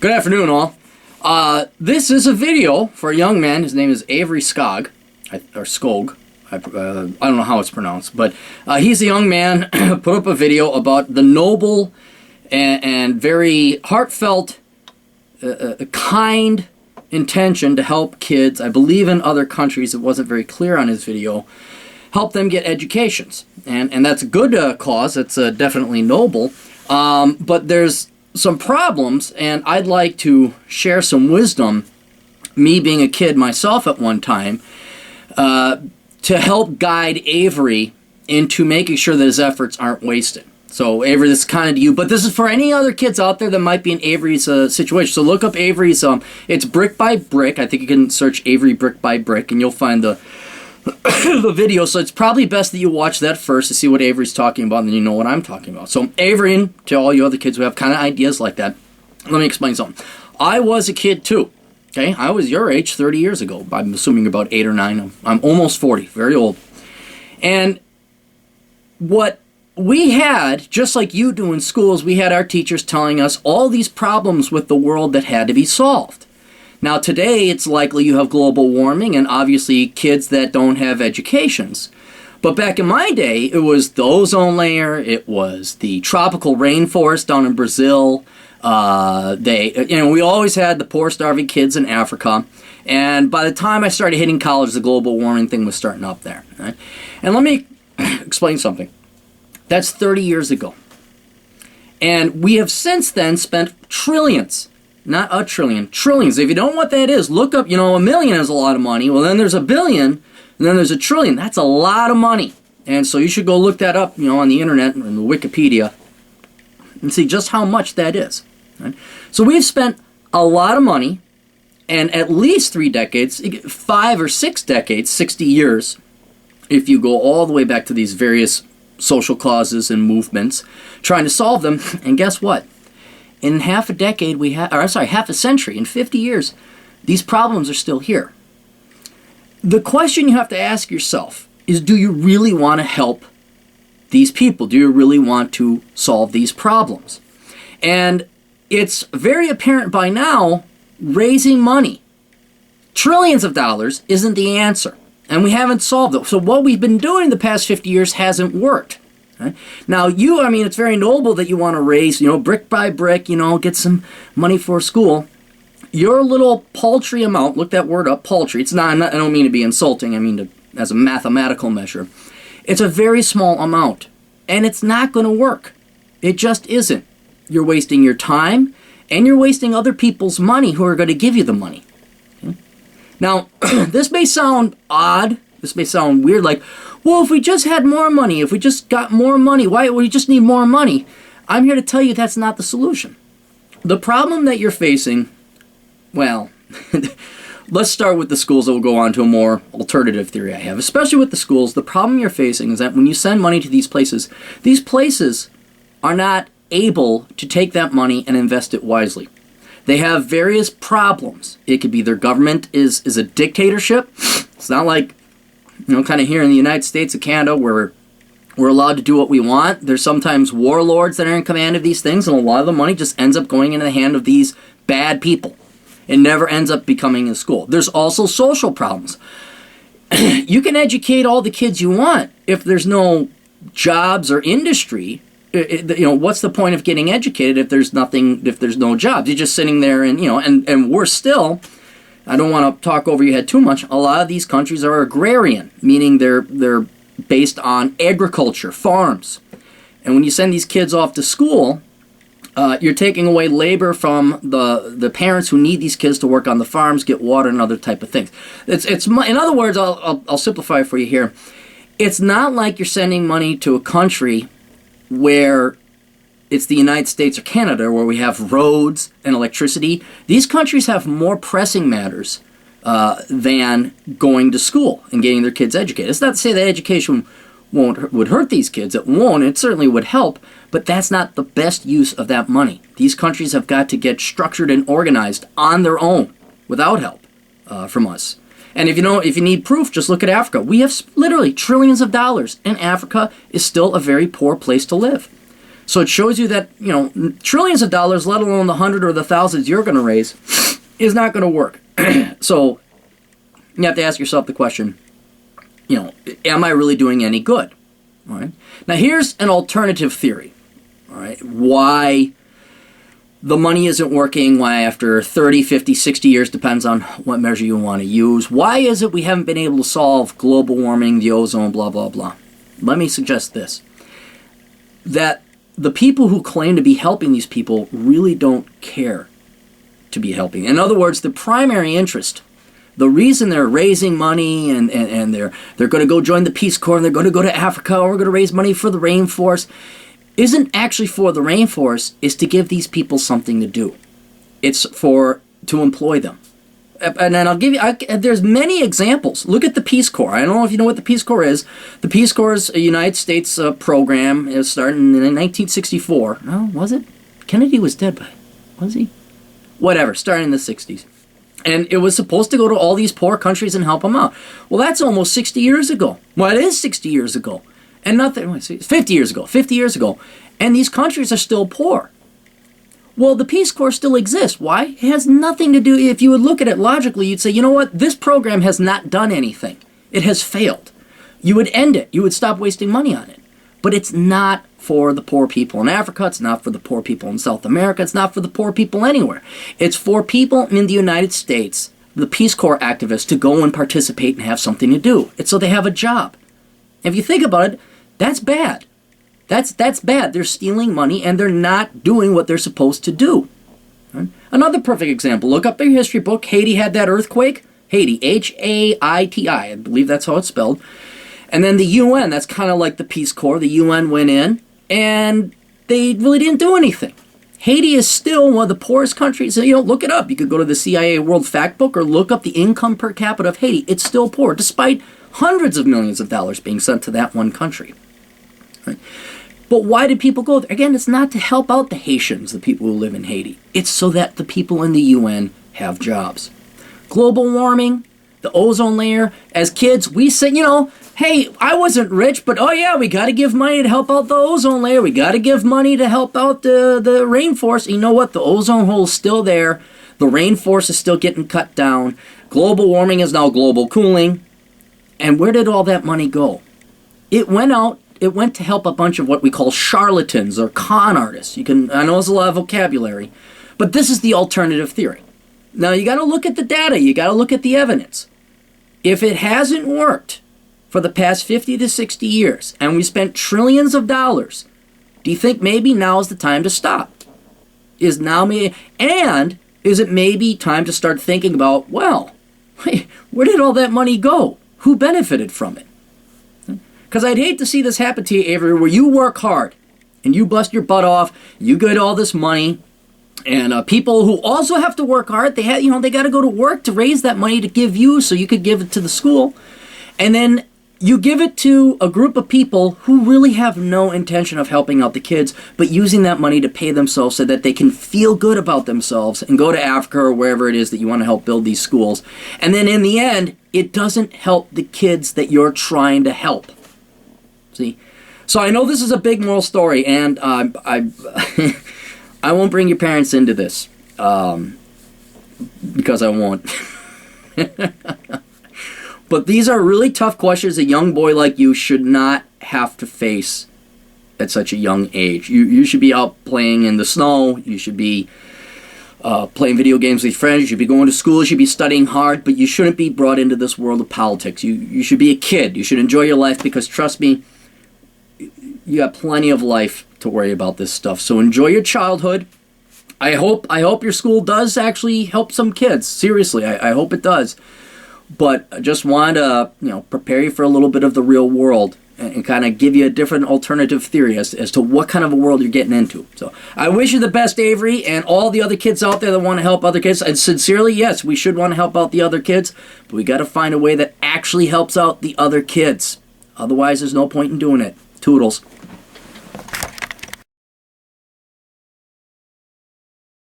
Good afternoon, all. This is a video for a young man. His name is Avery Skog, or Skog. I don't know how it's pronounced, but he's a young man. Put up a video about the noble and very heartfelt, kind intention to help kids. I believe in other countries, it wasn't very clear on his video, help them get educations. And that's a good cause. It's definitely noble. But there's some problems, and I'd like to share some wisdom, me being a kid myself at one time, to help guide Avery into making sure that his efforts aren't wasted. So Avery, this is kind of to you, but this is for any other kids out there that might be in Avery's situation. So look up Avery's, it's brick by brick. I think you can search Avery brick by brick, and you'll find the the video. So it's probably best that you watch that first to see what Avery's talking about, and then you know what I'm talking about. So Avery, and to all you other kids who have kind of ideas like that, let me explain something. I was a kid too. Okay, I was your age 30 years ago. I'm assuming about 8 or 9. I'm almost 40, very old. And what we had, just like you do in schools, we had our teachers telling us all these problems with the world that had to be solved. Now today it's likely you have global warming and obviously kids that don't have educations. But back in my day, it was the ozone layer, it was the tropical rainforest down in Brazil. We always had the poor starving kids in Africa. And by the time I started hitting college, the global warming thing was starting up there. Right? And let me explain something. That's 30 years ago. And we have since then spent trillions. Not a trillion, trillions. If you don't know what that is, look up, a million is a lot of money. Well, then there's a billion, and then there's a trillion. That's a lot of money. And so you should go look that up, on the internet, or in the Wikipedia, and see just how much that is. Right? So we've spent a lot of money, and at least 3 decades, 5 or 6 decades, 60 years, if you go all the way back to these various social causes and movements, trying to solve them. And guess what? In half a decade, half a century, in 50 years, these problems are still here. The question you have to ask yourself is, do you really want to help these people? Do you really want to solve these problems? And it's very apparent by now, raising money, trillions of dollars, isn't the answer. And we haven't solved it. So what we've been doing the past 50 years hasn't worked. Right? Now, it's very noble that you want to raise, brick by brick, get some money for school. Your little paltry amount, look that word up, paltry. It's not, I don't mean to be insulting, I mean as a mathematical measure. It's a very small amount, and it's not going to work. It just isn't. You're wasting your time, and you're wasting other people's money who are going to give you the money. Okay? Now, this may sound odd, this may sound weird, like, well, if we just had more money, if we just got more money, why we just need more money? I'm here to tell you that's not the solution. The problem that you're facing, well, let's start with the schools that will go on to a more alternative theory I have. Especially with the schools, the problem you're facing is that when you send money to these places are not able to take that money and invest it wisely. They have various problems. It could be their government is a dictatorship. It's not like kind of here in the United States and Canada where we're allowed to do what we want. There's sometimes warlords that are in command of these things, and a lot of the money just ends up going into the hand of these bad people. It never ends up becoming a school. There's also social problems. You can educate all the kids you want. If there's no jobs or industry, what's the point of getting educated if there's no jobs? You're just sitting there and worse still, I don't want to talk over your head too much. A lot of these countries are agrarian, meaning they're based on agriculture, farms. And when you send these kids off to school, you're taking away labor from the parents who need these kids to work on the farms, get water, and other type of things. In other words, I'll simplify it for you here. It's not like you're sending money to a country where it's the United States or Canada, where we have roads and electricity. These countries have more pressing matters than going to school and getting their kids educated. It's not to say that education would hurt these kids. It won't. It certainly would help, but that's not the best use of that money. These countries have got to get structured and organized on their own without help from us. And if you need proof, just look at Africa. We have literally trillions of dollars, and Africa is still a very poor place to live. So it shows you that, trillions of dollars, let alone the hundred or the thousands you're going to raise, is not going to work. So you have to ask yourself the question, am I really doing any good? All right. Now here's an alternative theory. All right. Why the money isn't working, why after 30, 50, 60 years, depends on what measure you want to use. Why is it we haven't been able to solve global warming, the ozone, blah, blah, blah? Let me suggest this. That the people who claim to be helping these people really don't care to be helping. In other words, the primary interest, the reason they're raising money and they're going to go join the Peace Corps and they're going to go to Africa or we're going to raise money for the rainforest, isn't actually for the rainforest, is to give these people something to do. It's to employ them. And then I'll give you, there's many examples. Look at the Peace Corps. I don't know if you know what the Peace Corps is. The Peace Corps is a United States program. It started in 1964. No, was it? Kennedy was dead by, was he? Whatever, starting in the 60s. And it was supposed to go to all these poor countries and help them out. Well, that's almost 60 years ago. Well, it is 60 years ago. And nothing, 50 years ago. 50 years ago. And these countries are still poor. Well, the Peace Corps still exists. Why? It has nothing to do, if you would look at it logically, you'd say, you know what? This program has not done anything. It has failed. You would end it. You would stop wasting money on it. But it's not for the poor people in Africa. It's not for the poor people in South America. It's not for the poor people anywhere. It's for people in the United States, the Peace Corps activists, to go and participate and have something to do. It's so they have a job. If you think about it, that's bad. That's bad. They're stealing money and they're not doing what they're supposed to do. Right? Another perfect example. Look up in your history book. Haiti had that earthquake. Haiti, Haiti. I believe that's how it's spelled. And then the UN, that's kind of like the Peace Corps. The UN went in and they really didn't do anything. Haiti is still one of the poorest countries. Look it up. You could go to the CIA World Factbook or look up the income per capita of Haiti. It's still poor, despite hundreds of millions of dollars being sent to that one country. Right? But why did people go there? Again, it's not to help out the Haitians, the people who live in Haiti. It's so that the people in the UN have jobs. Global warming, the ozone layer. As kids, we say, hey, I wasn't rich, but oh yeah, we got to give money to help out the ozone layer. We got to give money to help out the rainforest. You know what? The ozone hole is still there. The rainforest is still getting cut down. Global warming is now global cooling. And where did all that money go? It went to help a bunch of what we call charlatans or con artists. I know there's a lot of vocabulary, but this is the alternative theory. Now you got to look at the data. You got to look at the evidence. If it hasn't worked for the past 50 to 60 years and we spent trillions of dollars, do you think maybe now is the time to stop? Is it maybe time to start thinking about, well, hey, where did all that money go? Who benefited from it? Because I'd hate to see this happen to you, Avery, where you work hard and you bust your butt off, you get all this money, and people who also have to work hard, they got to go to work to raise that money to give you so you could give it to the school. And then you give it to a group of people who really have no intention of helping out the kids, but using that money to pay themselves so that they can feel good about themselves and go to Africa or wherever it is that you want to help build these schools. And then in the end, it doesn't help the kids that you're trying to help. See? So I know this is a big moral story, and I won't bring your parents into this, because I won't. But these are really tough questions a young boy like you should not have to face at such a young age. You should be out playing in the snow. You should be playing video games with friends. You should be going to school. You should be studying hard. But you shouldn't be brought into this world of politics. You should be a kid. You should enjoy your life because, trust me, you got plenty of life to worry about this stuff. So enjoy your childhood. I hope your school does actually help some kids. Seriously, I hope it does. But I just want to, prepare you for a little bit of the real world and kind of give you a different alternative theory as to what kind of a world you're getting into. So I wish you the best, Avery, and all the other kids out there that want to help other kids. And sincerely, yes, we should want to help out the other kids, but we got to find a way that actually helps out the other kids. Otherwise, there's no point in doing it. Toodles.